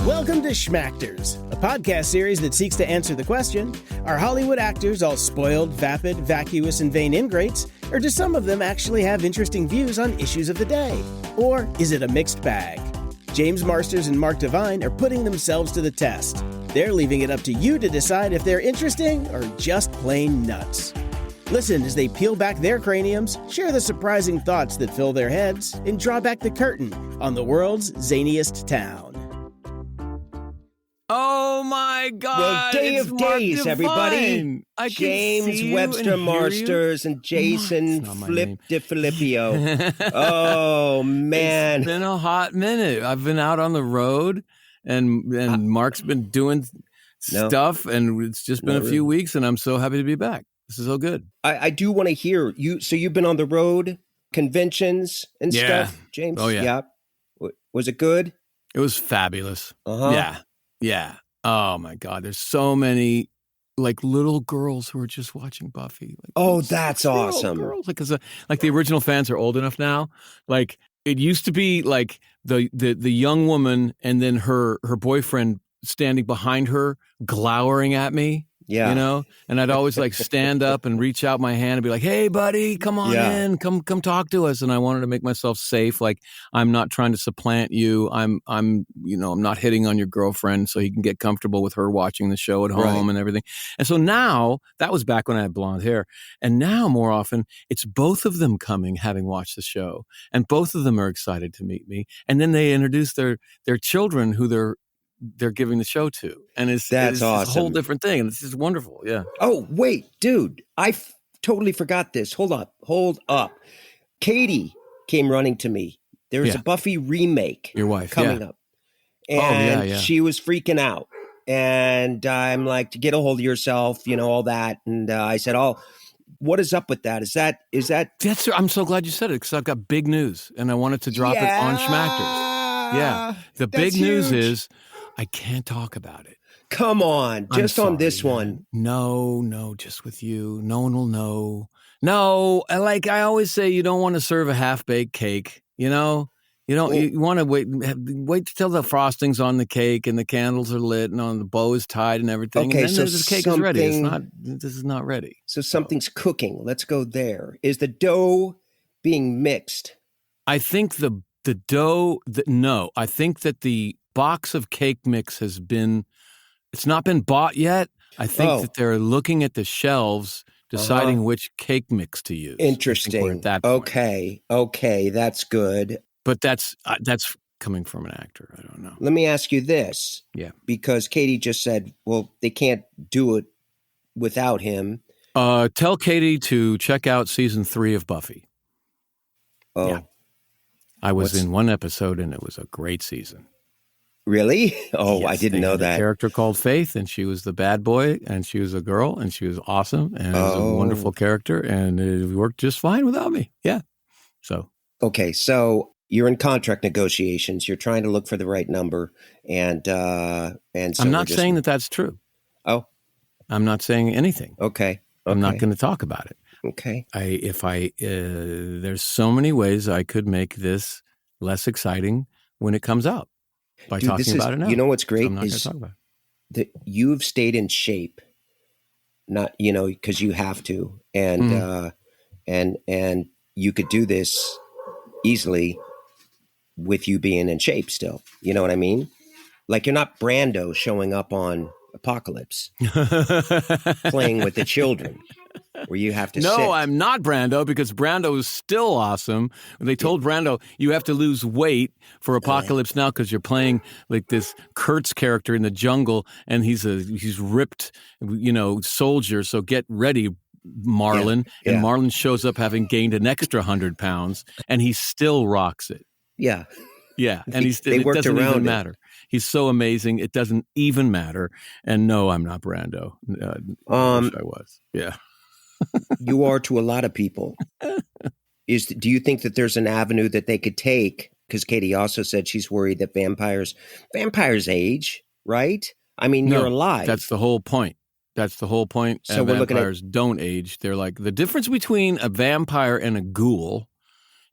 Welcome to Schmactors, a podcast series that seeks to answer the question, are Hollywood actors all spoiled, vapid, vacuous, and vain ingrates, or do some of them actually have interesting views on issues of the day? Or is it a mixed bag? James Marsters and Mark Devine are putting themselves to the test. They're leaving it up to you to decide if they're interesting or just plain nuts. Listen as they peel back their craniums, share the surprising thoughts that fill their heads, and draw back the curtain on the world's zaniest town. Oh my God! Well, day it's of Mark days, Devine. everybody. I James can Webster Marsters and Jason Flip DiFilippio. Oh man, it's been a hot minute. I've been out on the road, and Mark's been doing stuff, and it's just been a few weeks, and I'm so happy to be back. This is so good. I do want to hear you. So you've been on the road, conventions and stuff, James? Oh yeah. Was it good? It was fabulous. Uh-huh. Yeah. Oh my God. There's so many like little girls who are just watching Buffy. Like, that's awesome. Girls. Like the original fans are old enough now. Like it used to be like the young woman and then her boyfriend standing behind her, glowering at me. Yeah. You know, and I'd always like stand up and reach out my hand and be like, "Hey, buddy, come on in, come talk to us." And I wanted to make myself safe. Like I'm not trying to supplant you. I'm not hitting on your girlfriend, so you can get comfortable with her watching the show at home and everything. And so now that was back when I had blonde hair, and now more often it's both of them coming, having watched the show, and both of them are excited to meet me. And then they introduce their children who they're giving the show to. And it's awesome. A whole different thing. And it's just wonderful. Yeah. Oh, wait, dude. I totally forgot this. Hold up. Katie came running to me. There's a Buffy remake. Your wife. Coming up. And she was freaking out. And I'm like, to get a hold of yourself, all that. And I said, what is up with that? Is that? I'm so glad you said it because I've got big news and I wanted to drop it on Schmactors. Yeah. The big news is I can't talk about it. Come on, just on this one. No, just with you. No one will know. No, like I always say, you don't want to serve a half-baked cake, You want to wait till the frosting's on the cake and the candles are lit and the bow is tied and everything. Okay, and then so the cake is ready. This is not ready. So something's cooking. Let's go there. Is the dough being mixed? I think the dough, no. I think that the box of cake mix it's not been bought yet. I think that they're looking at the shelves, deciding which cake mix to use. Interesting. We're at that point. Okay, that's good. But that's coming from an actor. I don't know. Let me ask you this. Yeah. Because Katie just said, well, they can't do it without him. Tell Katie to check out season 3 of Buffy. Oh. Yeah. I was in one episode and it was a great season. Really? Oh, Yes, I didn't know that. A character called Faith, and she was the bad boy, and she was a girl, and she was awesome, and it was a wonderful character, and it worked just fine without me. Yeah. So. Okay, so you're in contract negotiations. You're trying to look for the right number, and so I'm not saying that that's true. Oh. I'm not saying anything. Okay. I'm not going to talk about it. Okay. There's so many ways I could make this less exciting when it comes out by talking about it now. You know what's great I'm not going to is talk about it. that you've stayed in shape, not because you have to, and you could do this easily with you being in shape still. You know what I mean? Like you're not Brando showing up on Apocalypse playing with the children. Where you have to sit. I'm not Brando because Brando is still awesome. They told Brando, you have to lose weight for Apocalypse Now because you're playing like this Kurtz character in the jungle and he's ripped, soldier. So get ready, Marlon. Yeah. And Marlon shows up having gained an extra 100 pounds and he still rocks it. Yeah. Yeah. And it worked doesn't around even it. matter. He's so amazing. It doesn't even matter. And no, I'm not Brando. I wish I was. Yeah. You are to a lot of people. Do you think that there's an avenue that they could take? Because Katie also said she's worried that vampires age, right? I mean, you're alive. That's the whole point. So we're vampires don't age. They're like the difference between a vampire and a ghoul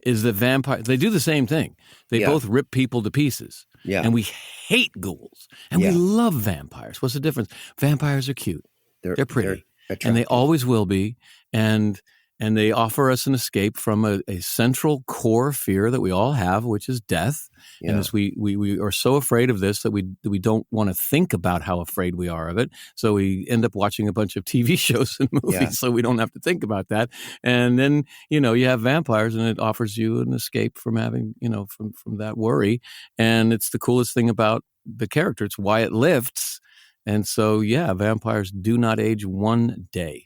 is that vampires, they do the same thing. They both rip people to pieces. Yeah. And we hate ghouls. And we love vampires. What's the difference? Vampires are cute. They're pretty. They're and they always will be. And they offer us an escape from a central core fear that we all have, which is death. Yeah. And as we are so afraid of this that we don't want to think about how afraid we are of it. So we end up watching a bunch of TV shows and movies so we don't have to think about that. And then, you have vampires and it offers you an escape from having, from that worry. And it's the coolest thing about the character. It's why it lifts. And so, vampires do not age one day.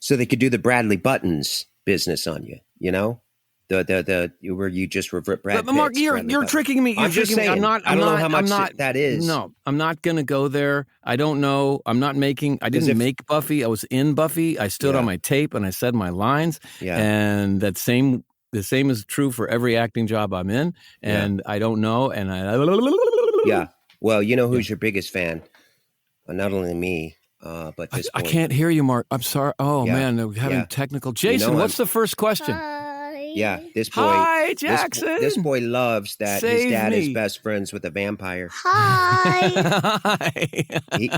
So they could do the Bradley Buttons business on you, the where you just revert Brad. But Mark, you're tricking me. I'm just saying. I don't know how much that is. No, I'm not going to go there. I don't know. I didn't make Buffy. I was in Buffy. I stood on my tape and I said my lines. Yeah. And the same is true for every acting job I'm in. And I don't know. And yeah. Well, who's your biggest fan? Not only me. But I can't hear you, Mark. I'm sorry. Oh man, they're having technical. Jason, what's the first question? Hi. Yeah, this boy. Hi, Jackson. This boy loves that his dad is best friends with a vampire. Hi. Hi.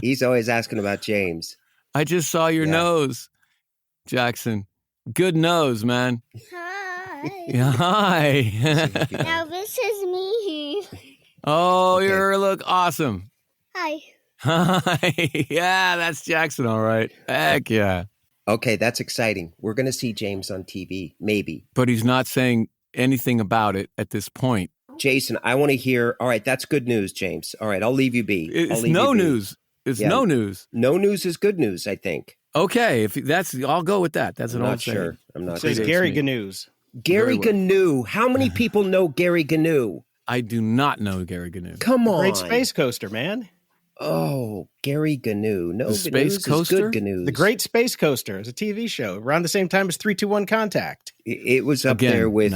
He's always asking about James. I just saw your nose, Jackson. Good nose, man. Hi. Yeah, hi. Now this is me. Oh, you look awesome. Hi. Hi. Yeah, that's Jackson, all right. Heck yeah. Okay, that's exciting. We're going to see James on TV, maybe. But he's not saying anything about it at this point. Jason, I want to hear. All right, that's good news, James. All right, I'll leave you be. It's no news. It's no news. No news is good news, I think. Okay, I'll go with that. That's an old saying. Sure. I'm not sure. It's Gary Gnu's. Gary Gnu. How many people know Gary Gnu? I do not know Gary Gnu. Come on. Great Space Coaster, man. Oh, Gary Gnu. No, the Space Coaster? Good Gnu. The Great Space Coaster is a TV show around the same time as 3-2-1 Contact. It was up there with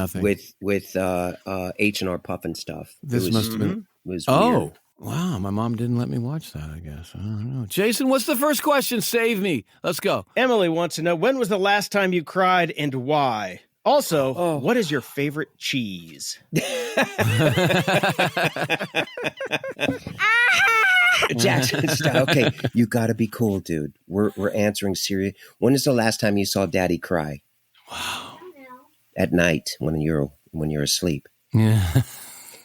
H&R Puff and stuff. This must have been. Was weird. Wow. My mom didn't let me watch that, I guess. I don't know. Jason, what's the first question? Save me. Let's go. Emily wants to know, when was the last time you cried and why? Also, what is your favorite cheese? Jackson, okay, you got to be cool, dude. We're answering serious. When is the last time you saw Daddy cry? Wow. At night when you're asleep. Yeah.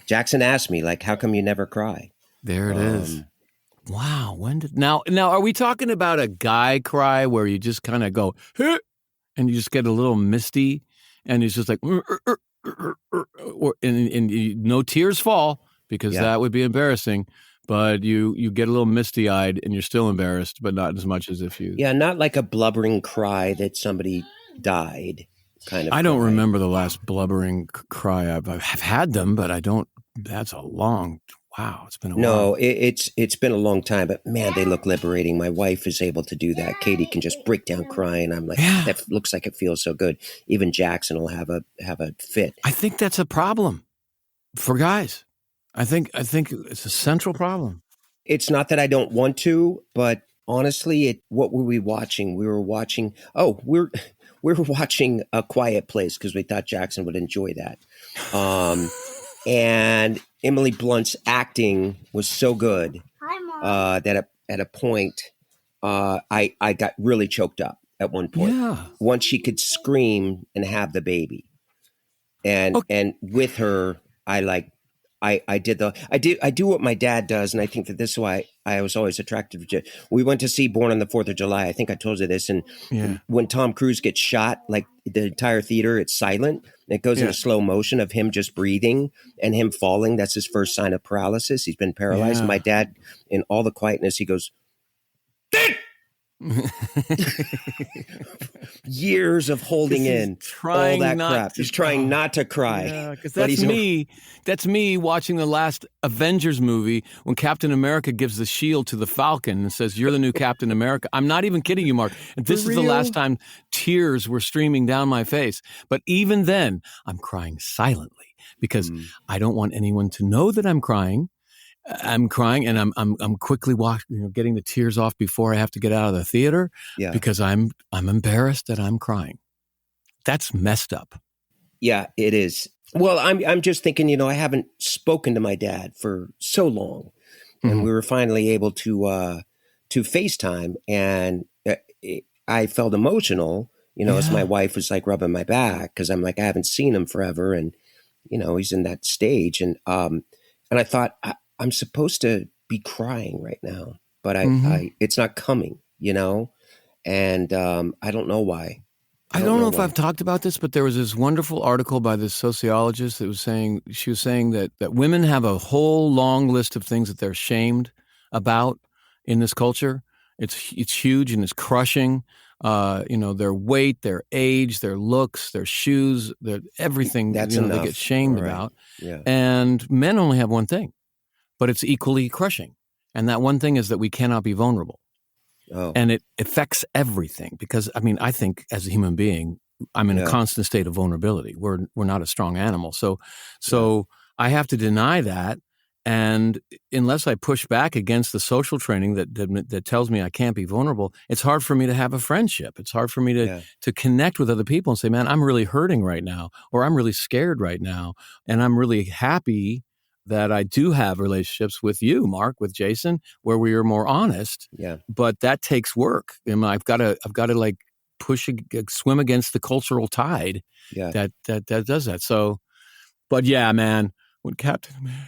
Jackson asked me, how come you never cry? There it is. Wow. Now are we talking about a guy cry where you just kind of go, huh, and you just get a little misty and it's just like, and no tears fall because that would be embarrassing. But you get a little misty-eyed and you're still embarrassed, but not as much as if you... Yeah, not like a blubbering cry that somebody died kind of I don't remember the last blubbering cry. I've had them, but I don't... That's a long... Wow, it's been a while. No, it's been a long time, but man, they look liberating. My wife is able to do that. Katie can just break down crying. I'm like, that looks like it feels so good. Even Jackson will have a fit. I think that's a problem for guys. I think it's a central problem. It's not that I don't want to, but honestly, what were we watching? We were watching. We were watching A Quiet Place because we thought Jackson would enjoy that. And Emily Blunt's acting was so good that at a point I got really choked up at one point. Yeah. Once she could scream and have the baby, and with her, I do what my dad does, and I think that this is why I was always attracted to. We went to see Born on the 4th of July. I think I told you this, and when Tom Cruise gets shot, the entire theater, it's silent. It goes into slow motion of him just breathing and him falling. That's his first sign of paralysis. He's been paralyzed. Yeah. And my dad, in all the quietness, he goes, years of holding in all that crap. He's trying not to cry. Yeah, because that's me. That's me watching the last Avengers movie when Captain America gives the shield to the Falcon and says, "You're the new Captain America." I'm not even kidding you, Mark. This is the last time tears were streaming down my face. But even then, I'm crying silently because I don't want anyone to know that I'm crying. I'm crying, and I'm quickly getting the tears off before I have to get out of the theater because I'm embarrassed that I'm crying. That's messed up. Yeah, it is. Well, I'm just thinking, I haven't spoken to my dad for so long, and we were finally able to FaceTime, and I felt emotional, as my wife was like rubbing my back because I'm like, I haven't seen him forever, and he's in that stage, and I thought I'm supposed to be crying right now, but I it's not coming, and I don't know why. I don't know if I've talked about this, but there was this wonderful article by this sociologist that was saying, that women have a whole long list of things that they're shamed about in this culture. It's huge and it's crushing. Their weight, their age, their looks, their shoes, their everything. That's they enough. get shamed about. Yeah. And men only have one thing, but it's equally crushing. And that one thing is that we cannot be vulnerable. Oh. And it affects everything because, I think as a human being, I'm in a constant state of vulnerability. We're not a strong animal. So I have to deny that. And unless I push back against the social training that tells me I can't be vulnerable, it's hard for me to have a friendship. It's hard for me to connect with other people and say, man, I'm really hurting right now, or I'm really scared right now. And I'm really happy that I do have relationships with you, Mark, with Jason, where we are more honest. Yeah. But that takes work. And I've got to like swim against the cultural tide that does that. So, but yeah, man, when Captain America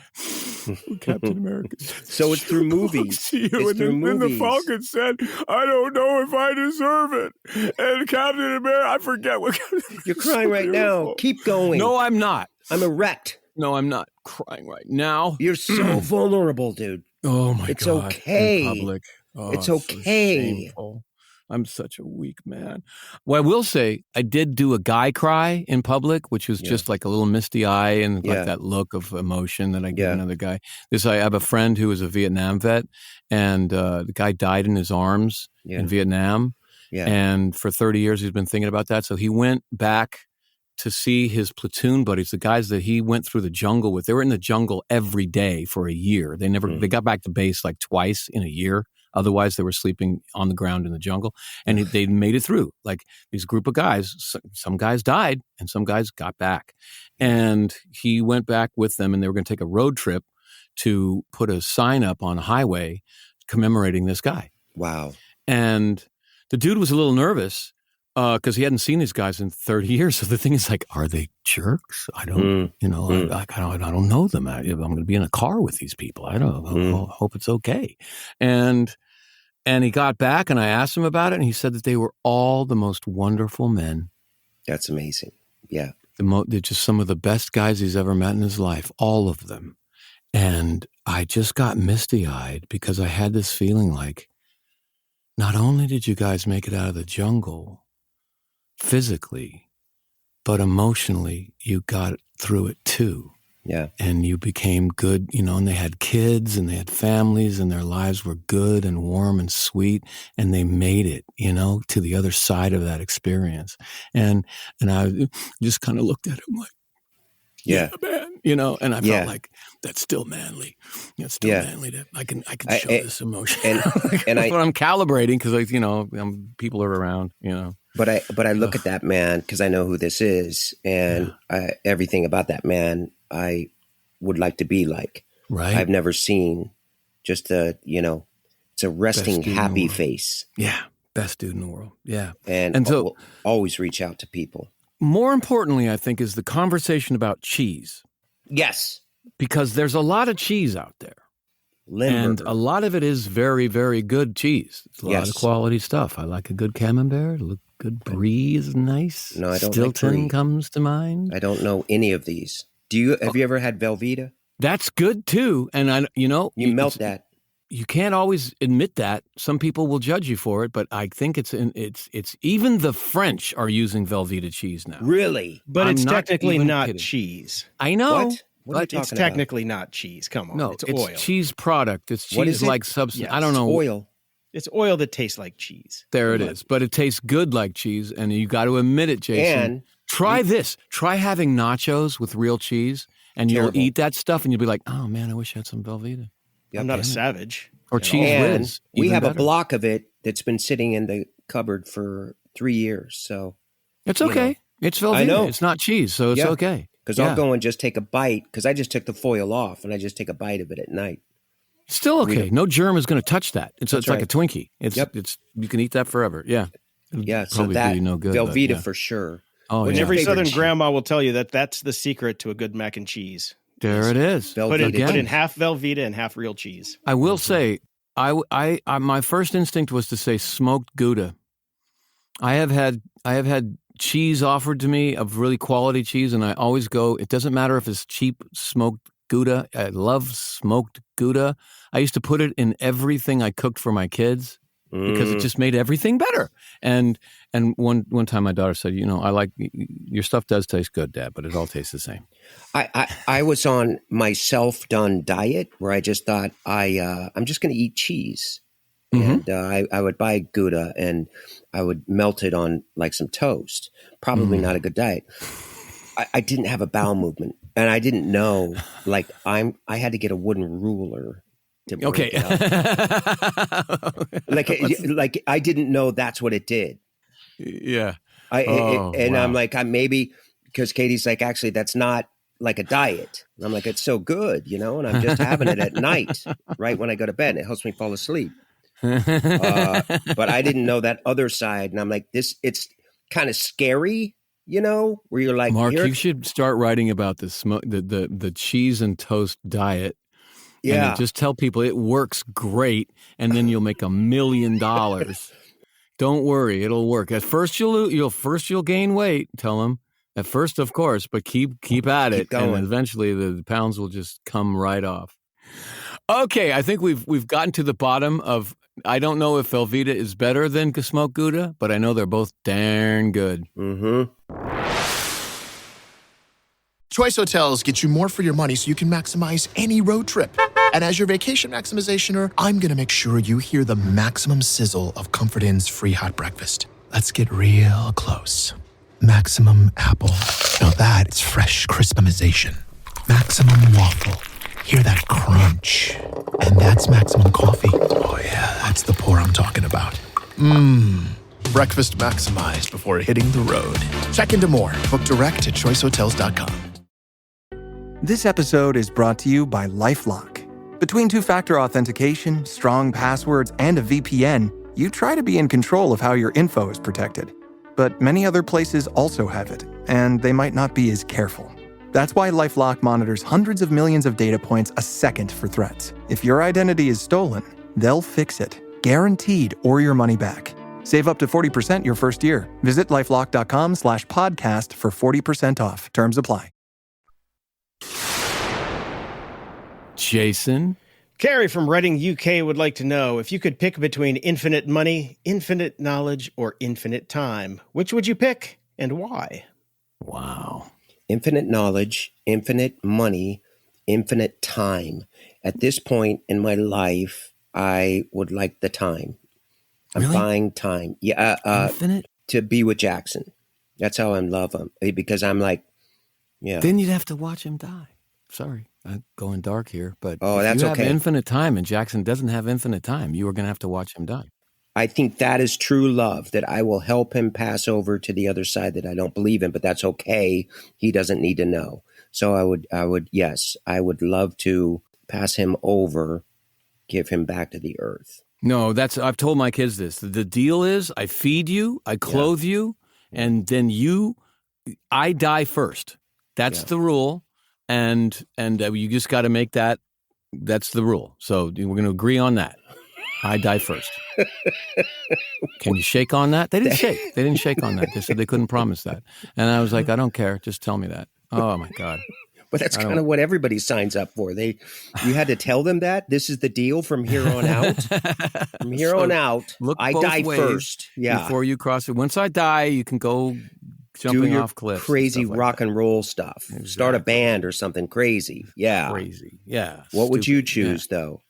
said, so it's through movies. Then the Falcon said, I don't know if I deserve it. And Captain America, I forget what. You're crying right now. Keep going. No, I'm not. I'm erect. No, I'm not crying right now. You're so vulnerable, dude. Oh my God. It's okay. In public. Oh, it's okay. So shameful. I'm such a weak man. Well, I will say I did do a guy cry in public, which was just like a little misty eye and like that look of emotion that I give another guy. I have a friend who was a Vietnam vet, and the guy died in his arms in Vietnam. Yeah. And for 30 years, he's been thinking about that. So he went back to see his platoon buddies, the guys that he went through the jungle with. They were in the jungle every day for a year. They got back to base like twice in a year. Otherwise, they were sleeping on the ground in the jungle, and they made it through. Like these group of guys, some guys died, and some guys got back. And he went back with them, and they were going to take a road trip to put a sign up on a highway commemorating this guy. Wow! And the dude was a little nervous because he hadn't seen these guys in 30 years. So the thing is, like, are they jerks? I don't, I don't know them. I'm going to be in a car with these people. I don't know. I hope it's okay. And he got back, and I asked him about it, and he said that they were all the most wonderful men. That's amazing. Yeah. They're just some of the best guys he's ever met in his life, all of them. And I just got misty-eyed because I had this feeling like, not only did you guys make it out of the jungle physically, but emotionally, you got through it too. Yeah. And you became good, and they had kids and they had families and their lives were good and warm and sweet, and they made it, to the other side of that experience. And I just kind of looked at him like, yeah, man, and I felt like that's still manly. It's still manly that I can show this emotion. And that's what I'm calibrating because people are around, But I look at that man because I know who this is, and everything about that man I would like to be like. Right. I've never seen just it's a resting happy face. Yeah, best dude in the world. Yeah, and so we'll always reach out to people. More importantly, I think, is the conversation about cheese. Yes, because there's a lot of cheese out there. And a lot of it is very, very good cheese. It's a lot of quality stuff. I like a good camembert. Good brie is nice. No, I don't Stilton like brie. Comes to mind. I don't know any of these. Have you ever had Velveeta? That's good too. And you melt that. You can't always admit that. Some people will judge you for it, but I think it's even the French are using Velveeta cheese now. Really? But it's technically not kidding. cheese. I know. What? What are you talking It's technically not cheese. Come on. No, it's oil. Cheese product. It's What is cheese-like it? substance. Yes, I don't know. Oil. It's oil that tastes like cheese. There it is. But it tastes good like cheese, and you got to admit it, Jason. And try this. Try having nachos with real cheese, and Terrible. you'll eat that stuff, and you'll be like, oh, man, I wish I had some Velveeta. Yep. I'm not a savage. Or cheese And whiz. we even have a better. block of it that's been sitting in the cupboard for 3 years. So It's okay. It's Velveeta. I know. It's not cheese, so it's okay. Because I'll go and just take a bite, because I just took the foil off, and I just take a bite of it at night. Still okay. No germ is going to touch that. It's like a Twinkie. It's you can eat that forever. Yeah. Yeah, so probably that do you no good. Velveeta for sure. Oh, Which yeah. every Southern grandma will tell you that's the secret to a good mac and cheese. There it is. Put in half Velveeta and half real cheese. I will say, I my first instinct was to say smoked Gouda. I have had cheese offered to me of really quality cheese, and I always go. It doesn't matter if it's cheap smoked Gouda. I love smoked Gouda. I used to put it in everything I cooked for my kids because it just made everything better. And one time my daughter said, I like your stuff does taste good, Dad, but it all tastes the same. I was on my self-done diet where I just thought I'm just going to eat cheese. And I would buy Gouda and I would melt it on like some toast. Probably not a good diet. I didn't have a bowel movement, and I didn't know. Like I had to get a wooden ruler to break it up. like I didn't know that's what it did. Yeah. I'm like, I'm maybe because Katie's like, actually, that's not like a diet. And I'm like, it's so good, and I'm just having it at night, right when I go to bed. And it helps me fall asleep. But I didn't know that other side. And I'm like, it's kind of scary, where you're like, Mark, you should start writing about the cheese and toast diet. Yeah. And just tell people it works great. And then you'll make $1 million. Don't worry. It'll work. At first you'll gain weight. Tell them at first, of course, but keep at it. Going. And eventually the pounds will just come right off. Okay, I think we've gotten to the bottom of. I don't know if Velveeta is better than smoked Gouda, but I know they're both darn good. Mm-hmm. Choice Hotels get you more for your money so you can maximize any road trip. And as your vacation maximizationer, I'm going to make sure you hear the maximum sizzle of Comfort Inn's free hot breakfast. Let's get real close. Maximum apple. Now that's fresh crispimization. Maximum waffle. Hear that crunch. And that's maximum coffee. Oh yeah, that's the pour I'm talking about. Breakfast maximized before hitting the road. Check into more. Book direct at choicehotels.com. This episode is brought to you by LifeLock. Between two-factor authentication, strong passwords, and a VPN, you try to be in control of how your info is protected. But many other places also have it, and they might not be as careful. That's why LifeLock monitors hundreds of millions of data points a second for threats. If your identity is stolen, they'll fix it, guaranteed, or your money back. Save up to 40% your first year. Visit LifeLock.com/podcast for 40% off. Terms apply. Jason? Carrie from Reading, UK would like to know if you could pick between infinite money, infinite knowledge, or infinite time. Which would you pick and why? Wow. Infinite knowledge, infinite money, infinite time. At this point in my life, I would like the time. I'm buying time. Yeah. Infinite? To be with Jackson. That's how I love him. Because I'm like, yeah. Then you'd have to watch him die. Sorry, I'm going dark here, but that's you have okay. Infinite time, and Jackson doesn't have infinite time. You are going to have to watch him die. I think that is true love, that I will help him pass over to the other side that I don't believe in, but that's okay. He doesn't need to know. So I would love to pass him over, give him back to the earth. No, I've told my kids this. The deal is I feed you, I clothe you, and then I die first. That's the rule. And you just got to make that's the rule. So we're going to agree on that. I die first. Can you shake on that? They didn't shake. They didn't shake on that. They said they couldn't promise that. And I was like, I don't care. Just tell me that. Oh, my God. But that's kind of what everybody signs up for. You had to tell them that this is the deal from here on out. From here on out, I die first. Yeah. Before you cross it. Once I die, you can go jumping off cliffs. Crazy rock and roll stuff. Exactly. Start a band or something crazy. Yeah. Crazy. Yeah. What would you choose though?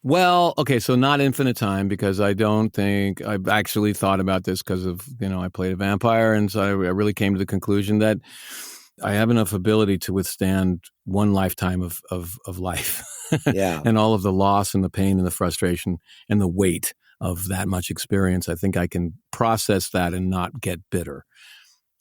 Well, okay, so not infinite time, because I don't think I've actually thought about this because of, I played a vampire. And so I really came to the conclusion that I have enough ability to withstand one lifetime of life. Yeah. And all of the loss and the pain and the frustration and the weight of that much experience. I think I can process that and not get bitter.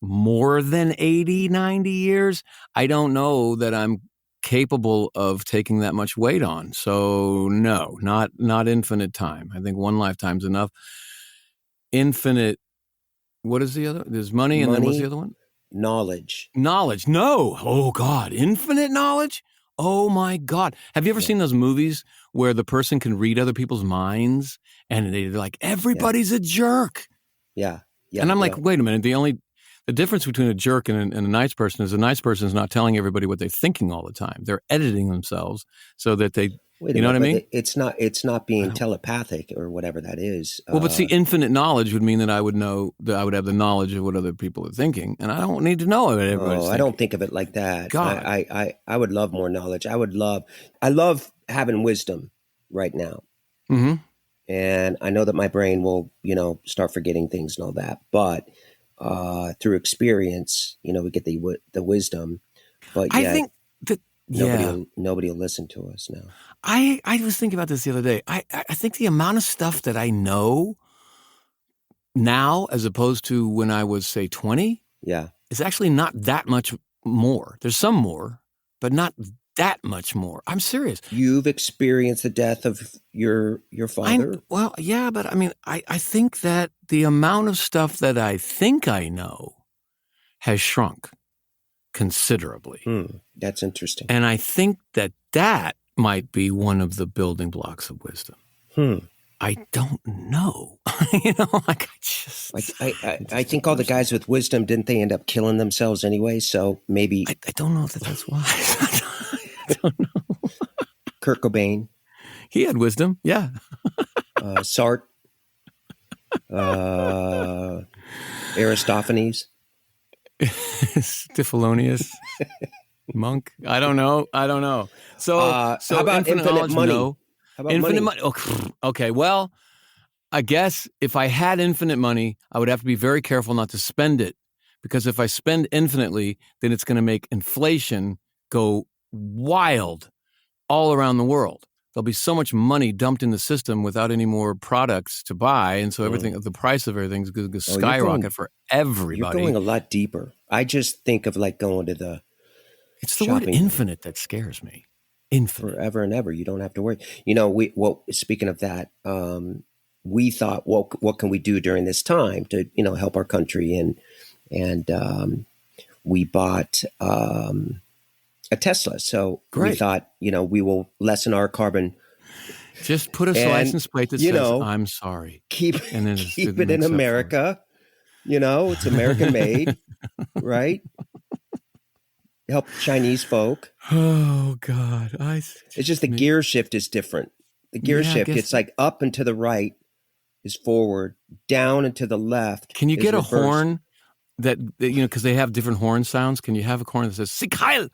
more than 80, 90 years, I don't know that I'm capable of taking that much weight on. So no, not infinite time. I think one lifetime's enough. Infinite, what is the other? There's money, and then what's the other one? Knowledge. Knowledge. No. Oh, God. Infinite knowledge? Oh, my God. Have you ever seen those movies where the person can read other people's minds and they're like, everybody's a jerk? Yeah. And I'm like, wait a minute. The difference between a jerk and a nice person is a nice person is not telling everybody what they're thinking all the time. They're editing themselves so that they, you know what I mean? It's not being telepathic or whatever that is. Well, but see, infinite knowledge would mean that I would know that I would have the knowledge of what other people are thinking, and I don't need to know what everybody's thinking. I don't think of it like that. God. I would love more knowledge. I love having wisdom right now. Mm-hmm. And I know that my brain will, start forgetting things and all that, but through experience, we get the wisdom. But I think that nobody will listen to us now. I was thinking about this the other day. I think the amount of stuff that I know now, as opposed to when I was, say, 20, is actually not that much more. There's some more, but not that much more. I'm serious. You've experienced the death of your father? But I mean, I think that the amount of stuff that I think I know has shrunk considerably. That's interesting. And I think that might be one of the building blocks of wisdom. I don't know. I think all the guys with wisdom, didn't they end up killing themselves anyway? So maybe I don't know if that's why. I don't know. Kurt Cobain, he had wisdom. Yeah. Sartre, Aristophanes, Stipholonius, Monk. I don't know. So how about infinite money? No. How about infinite money? Okay. Well, I guess if I had infinite money, I would have to be very careful not to spend it, because if I spend infinitely, then it's going to make inflation go wild all around the world. There'll be so much money dumped in the system without any more products to buy, and so the price of everything is going to skyrocket for everybody. You're going a lot deeper. I just think of like going to the. It's the word infinite that scares me. Infinite. Forever and ever. You don't have to worry. Speaking of that, we thought, what can we do during this time to, help our country? And we bought a Tesla. So we thought, we will lessen our carbon. Just put a license plate that says, I'm sorry. Keep it in America. It's American made, right? Help Chinese folk. Oh, God. It's just the gear shift is different. The gear shift, it's like up and to the right is forward, down and to the left. Can you get reverse. A horn that because they have different horn sounds? Can you have a horn that says, Sieg Heil?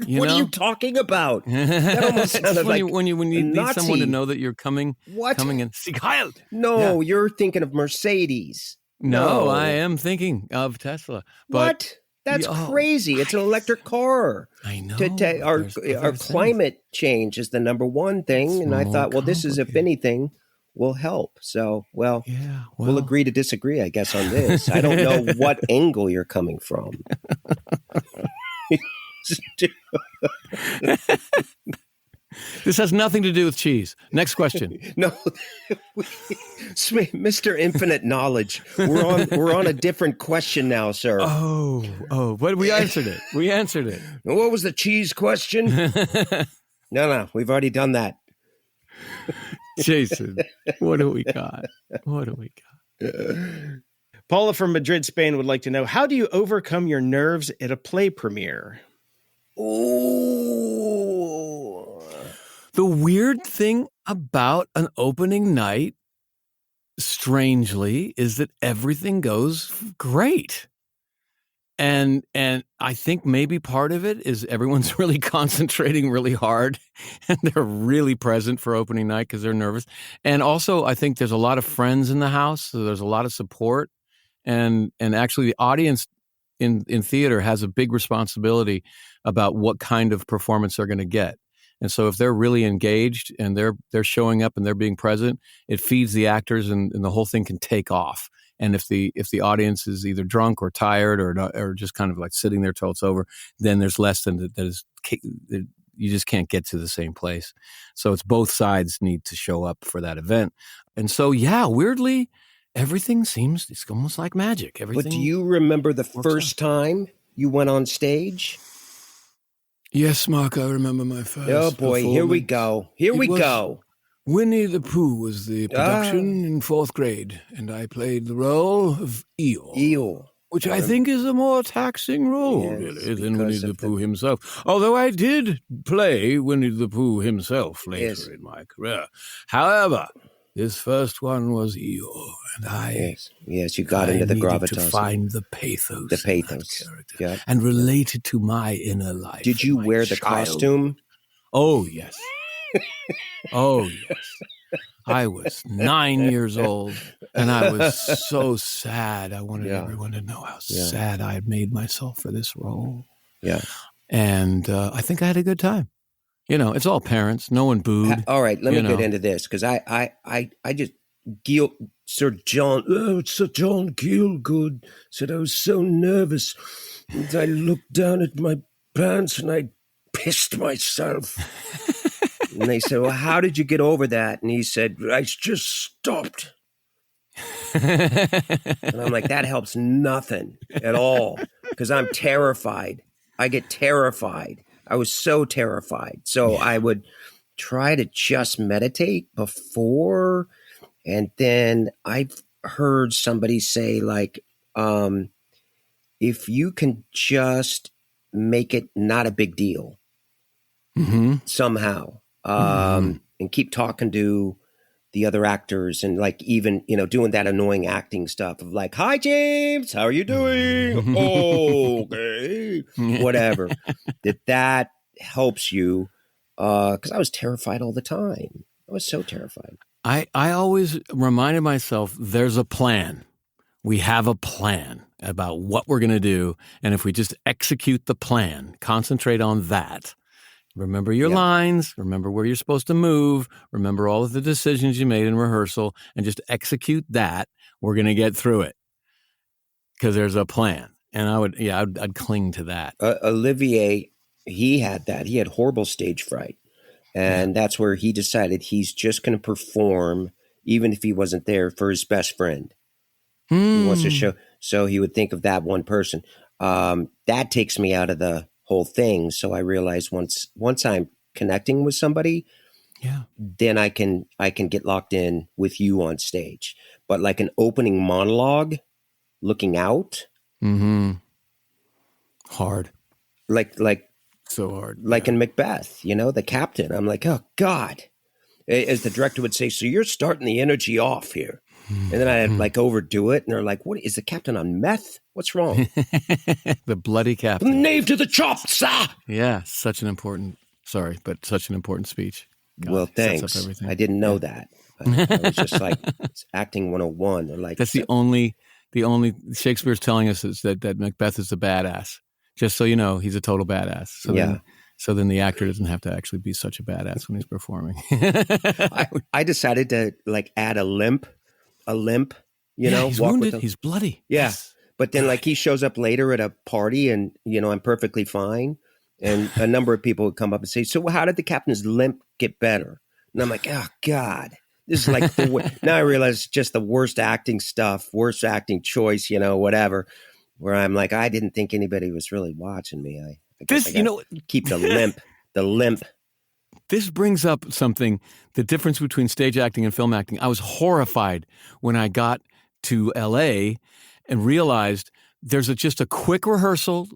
What are you talking about? That almost sounded like when you need someone to know that you're coming in. Sieg Heil! No, you're thinking of Mercedes. No, I am thinking of Tesla. But what? That's crazy. It's an electric car. I know. Our climate change is the number one thing. And I thought, this is, if anything, will help. So, we'll agree to disagree, I guess, on this. I don't know what angle you're coming from. This has nothing to do with cheese. Next question. No, Mr. Infinite Knowledge. We're on a different question now, sir. Oh, but we answered it. What was the cheese question? No, we've already done that. Jason, what do we got? Paula from Madrid, Spain would like to know, how do you overcome your nerves at a play premiere? Oh, the weird thing about an opening night, strangely, is that everything goes great. And I think maybe part of it is everyone's really concentrating really hard and they're really present for opening night because they're nervous. And also, I think there's a lot of friends in the house, so there's a lot of support. And actually, the audience in theater has a big responsibility about what kind of performance they're going to get. And so if they're really engaged and they're showing up and they're being present, it feeds the actors and the whole thing can take off. And if the audience is either drunk or tired or not, or just kind of like sitting there till it's over, then there's less than that is, you just can't get to the same place. So it's both sides need to show up for that event. And so, yeah, weirdly, everything seems, it's almost like magic. Everything. But do you remember the first time you went on stage? Yes, Mark, I remember my first. Oh boy, here we go. Here we go. Winnie the Pooh was the production in 4th grade, and I played the role of Eeyore. Which I think is a more taxing role, really, than Winnie the Pooh himself. Although I did play Winnie the Pooh himself later in my career. However, this first one was Eeyore, and I... Yes, you got into the gravitas. to find the pathos. The pathos. Of that character, and relate it to my inner life. Did you wear the costume? Oh, yes. Oh, yes. I was 9 years old, and I was so sad. I wanted everyone to know how sad I had made myself for this role. Yeah. And I think I had a good time. You know, it's all parents. No one booed. All right, let me get into this, because I just... Sir John Gielgud said I was so nervous. And I looked down at my pants and I pissed myself. And they said, well, how did you get over that? And he said, I just stopped. And I'm like, that helps nothing at all, because I'm terrified. I get terrified. I was so terrified. So I would try to just meditate before. And then I've heard somebody say, like, if you can just make it not a big deal somehow, and keep talking to the other actors, and like even, doing that annoying acting stuff of like, hi, James, how are you doing? Okay. Whatever. That helps you, because I was terrified all the time. I was so terrified. I always reminded myself there's a plan. We have a plan about what we're going to do. And if we just execute the plan, concentrate on that. Remember your lines, remember where you're supposed to move, remember all of the decisions you made in rehearsal, and just execute that, we're going to get through it. Because there's a plan. And I'd cling to that. Olivier, he had that. He had horrible stage fright. And that's where he decided he's just going to perform, even if he wasn't there, for his best friend. He wants to show. So he would think of that one person. That takes me out of the whole thing. So I realized once I'm connecting with somebody, then I can get locked in with you on stage. But like an opening monologue, looking out, hard, like. So hard. Like in Macbeth, the captain. I'm like, oh, God. As the director would say, so you're starting the energy off here. And then I'd like overdo it. And they're like, what, is the captain on meth? What's wrong? The bloody captain. Knave to the chops, sir! Yeah, such an important speech. God, well, thanks. I didn't know that. I was just like, it's acting 101. They're like, that's the only Shakespeare's telling us is that Macbeth is a badass. Just so you know, he's a total badass. So then the actor doesn't have to actually be such a badass when he's performing. I decided to like add a limp, he's walk wounded. He's bloody. Yeah. Yes. But then like he shows up later at a party and, I'm perfectly fine. And a number of people would come up and say, so how did the captain's limp get better? And I'm like, oh, God. This is like now I realize just the worst acting stuff, worst acting choice, whatever. Where I'm like, I didn't think anybody was really watching me. I guess keep the limp. This brings up something, the difference between stage acting and film acting. I was horrified when I got to LA and realized there's just a quick rehearsal.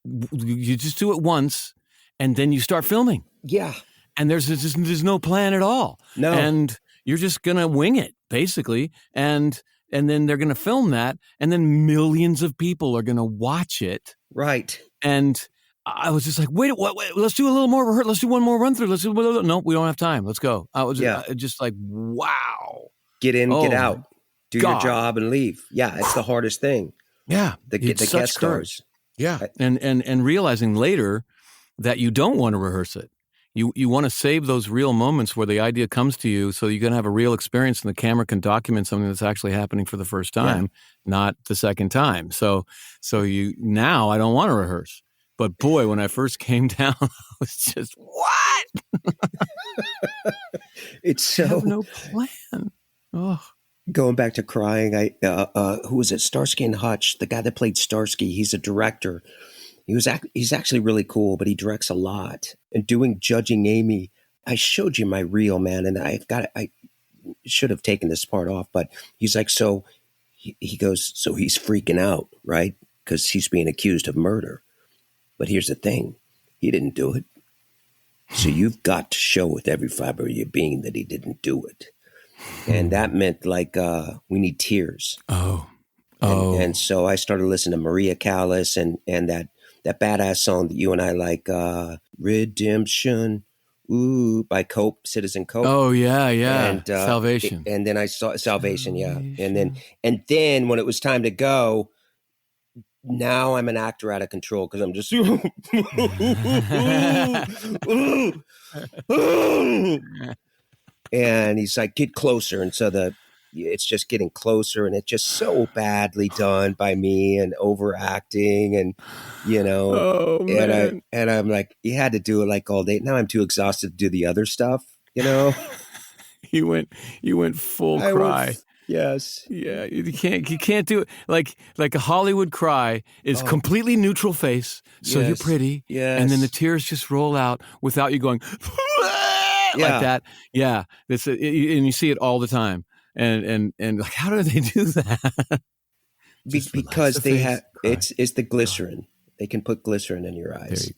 You just do it once and then you start filming. Yeah. And there's no plan at all. No. And you're just going to wing it, basically. And then they're going to film that, and then millions of people are going to watch it. Right. And I was just like, wait, let's do a little more rehearsal. Let's do one more run through. No, we don't have time. Let's go. I was just like, wow. Get in, get out. Do your job and leave. Yeah, it's the hardest thing. Yeah. The guest stars. Yeah. And realizing later that you don't want to rehearse it. You want to save those real moments where the idea comes to you so you can have a real experience and the camera can document something that's actually happening for the first time, not the second time. So now I don't want to rehearse. But boy, when I first came down, I was just, what? It's so... I have no plan. Oh. Going back to crying, who was it? Starsky and Hutch, the guy that played Starsky, he's a director. He's actually really cool, but he directs a lot. And doing Judging Amy, I showed you my reel, man, and I should have taken this part off, but he's like, so he goes, so he's freaking out, right? Because he's being accused of murder. But here's the thing, he didn't do it. So you've got to show with every fiber of your being that he didn't do it. And that meant like we need tears. And so I started listening to Maria Callas and that badass song that you and I like, Redemption, by Cope, Citizen Cope. Oh yeah, and, Salvation. And then I saw Salvation, yeah. And then when it was time to go, now I'm an actor out of control because I'm just and he's like, get closer. And so it's just getting closer, and it's just so badly done by me and overacting, and and I'm like, you had to do it like all day. Now I'm too exhausted to do the other stuff, You went full cry. Yes. Yeah, you can't do it like a Hollywood cry is completely neutral face, so you're pretty, and then the tears just roll out without you going like that. Yeah, and you see it all the time, and like, how do they do that? Because they have it's the glycerin. They can put glycerin in your eyes.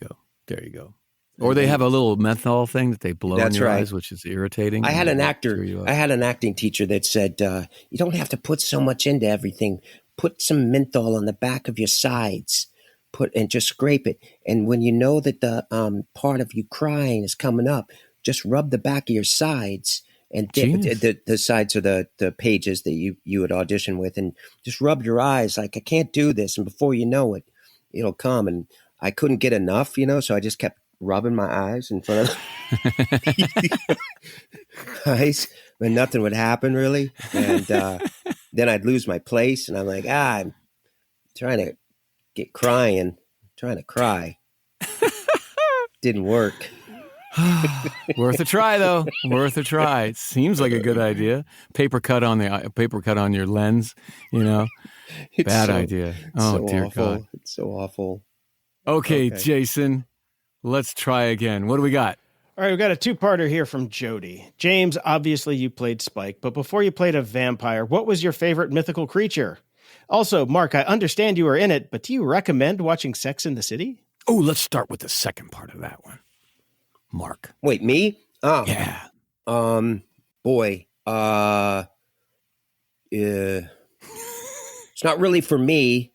There you go. Or they have a little menthol thing that they blow in your eyes, which is irritating. I had an acting teacher that said, you don't have to put so much into everything. Put some menthol on the back of your sides, and just scrape it. And when you know that the part of you crying is coming up, just rub the back of your sides, and the sides are the pages that you would audition with, and just rub your eyes like, I can't do this. And before you know it, it'll come. And I couldn't get enough, so I just kept rubbing my eyes in front of the eyes, but nothing would happen really. And then I'd lose my place, and I'm like, I'm trying to get crying, trying to cry. Didn't work. Worth a try, though. Worth a try. It seems like a good idea. Paper cut on your lens. Bad idea. Oh, dear awful. God, it's so awful. Okay, Jason. Let's try again. What do we got? All right, we've got a two-parter here from Jody. James, obviously you played Spike, but before you played a vampire, what was your favorite mythical creature? Also, Mark, I understand you were in it, but do you recommend watching Sex in the City? Oh, let's start with the second part of that one. Mark. Wait, me? Oh. Yeah. Boy. It's not really for me,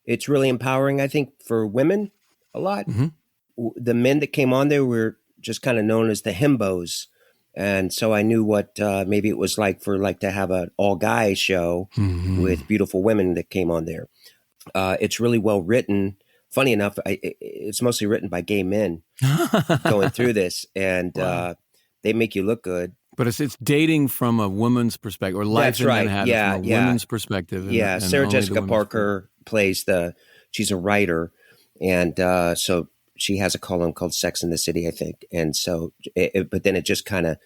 It's really empowering, I think, for women a lot. Mm-hmm. The men that came on there were just kind of known as the himbos. And so I knew what maybe it was like to have an all-guy show with beautiful women that came on there. It's really well written. Funny enough, it's mostly written by gay men going through this, and they make you look good. But it's dating from a woman's perspective, or life in Manhattan from a woman's perspective. And Sarah Jessica Parker plays she's a writer, and so she has a column called Sex in the City, I think. And so, but then it just kind of,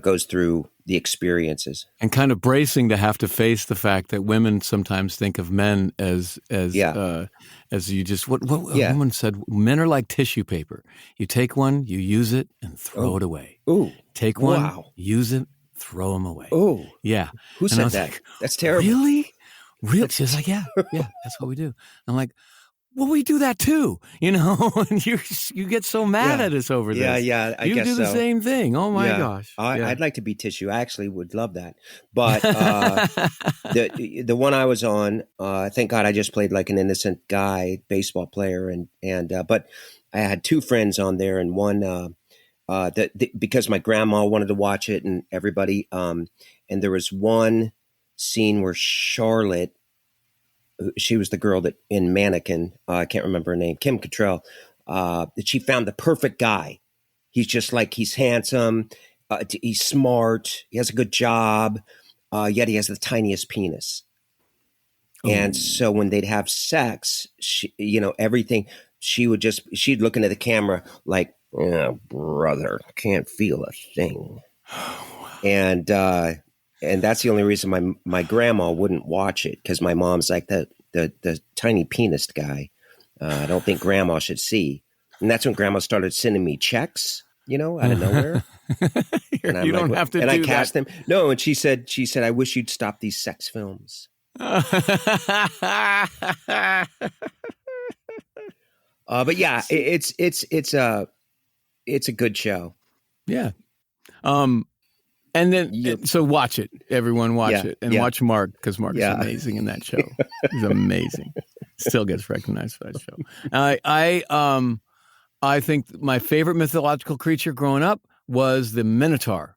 goes through the experiences. And kind of bracing to have to face the fact that women sometimes think of men as you just, what a woman said, men are like tissue paper. You take one, you use it, and throw it away. Ooh. Take one, use it, throw them away. Oh. Yeah. Who said that? Like, that's terrible. Really? She's like, yeah, that's what we do. I'm like, well, we do that too, and you get so mad at us over this. Yeah, I guess so. You do the same thing. Oh my gosh. I'd like to be tissue. I actually would love that. But the one I was on, thank God I just played like an innocent guy, baseball player, and but I had two friends on there, and one because my grandma wanted to watch it, and everybody, and there was one scene where Charlotte, she was the girl that in Mannequin, I can't remember her name, Kim Cattrall, that she found the perfect guy. He's just like, he's handsome. He's smart. He has a good job. Yet he has the tiniest penis. Ooh. And so when they'd have sex, everything, she'd look into the camera like, oh, brother, can't feel a thing. And that's the only reason my grandma wouldn't watch it, because my mom's like the tiny penis guy. I don't think grandma should see. And that's when grandma started sending me checks, out of nowhere. And you don't have to do that. And I cast them. No, and she said, I wish you'd stop these sex films. But yeah, it's a good show. Yeah. And then, so watch it. Everyone watch it. And watch Mark, because Mark is amazing in that show. He's amazing. Still gets recognized for that show. I think my favorite mythological creature growing up was the Minotaur,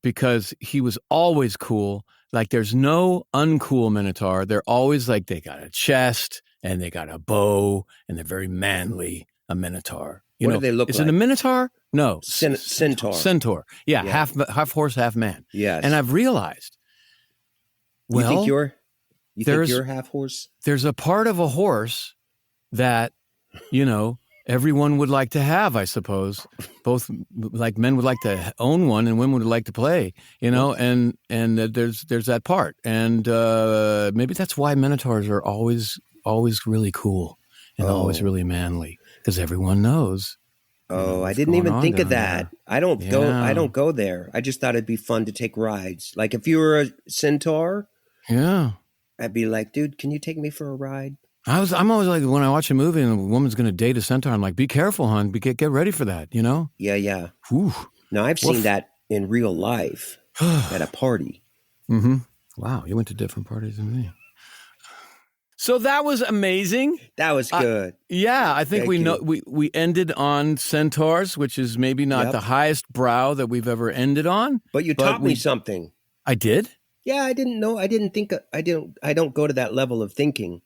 because he was always cool. Like, there's no uncool Minotaur. They're always like, they got a chest and they got a bow and they're very manly, a Minotaur. What do they look like? Is it a Minotaur? No. Centaur. Centaur. Yeah. Half horse, half man. Yes. And I've realized, you think you're half horse? There's a part of a horse that, everyone would like to have, I suppose. Both, like, men would like to own one and women would like to play, and there's that part. And maybe that's why Minotaurs are always really cool and always really manly, because everyone knows. Oh, I didn't even think of that. I don't go there. I just thought it'd be fun to take rides. Like, if you were a centaur, I'd be like, dude, can you take me for a ride? I'm always like, when I watch a movie and a woman's going to date a centaur, I'm like, be careful, hon. Get ready for that, Yeah. Whew. No, I've seen that in real life at a party. Mm-hmm. Wow, you went to different parties than me. So that was amazing. That was good. I think we ended on centaurs, which is maybe not the highest brow that we've ever ended on. But you taught me something. I did? Yeah, I didn't know. I don't go to that level of thinking.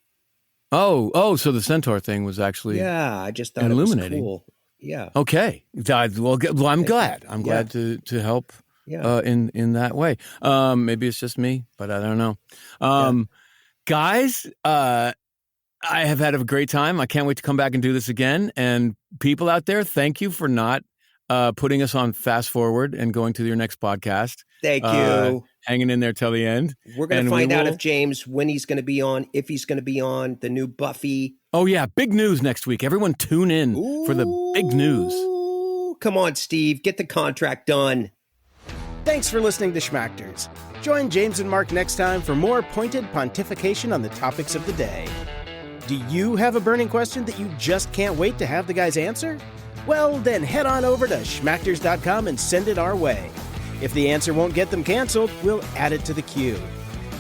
Oh, so the centaur thing was actually I just thought illuminating. It was cool. Yeah. Okay. Well, I'm glad. I'm glad to help in that way. Maybe it's just me, but I don't know. Guys, I have had a great time. I can't wait to come back and do this again. And people out there, thank you for not putting us on fast forward and going to your next podcast. Thank you. Hanging in there till the end. We're going to find out if James, when he's going to be on, if he's going to be on the new Buffy. Oh, yeah. Big news next week. Everyone tune in for the big news. Come on, Steve. Get the contract done. Thanks for listening to Schmactors. Join James and Mark next time for more pointed pontification on the topics of the day. Do you have a burning question that you just can't wait to have the guys answer? Well, then head on over to schmactors.com and send it our way. If the answer won't get them canceled, we'll add it to the queue.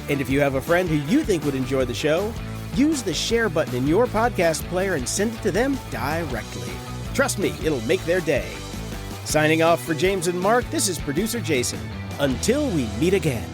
And if you have a friend who you think would enjoy the show, use the share button in your podcast player and send it to them directly. Trust me, it'll make their day. Signing off for James and Mark, this is producer Jason. Until we meet again.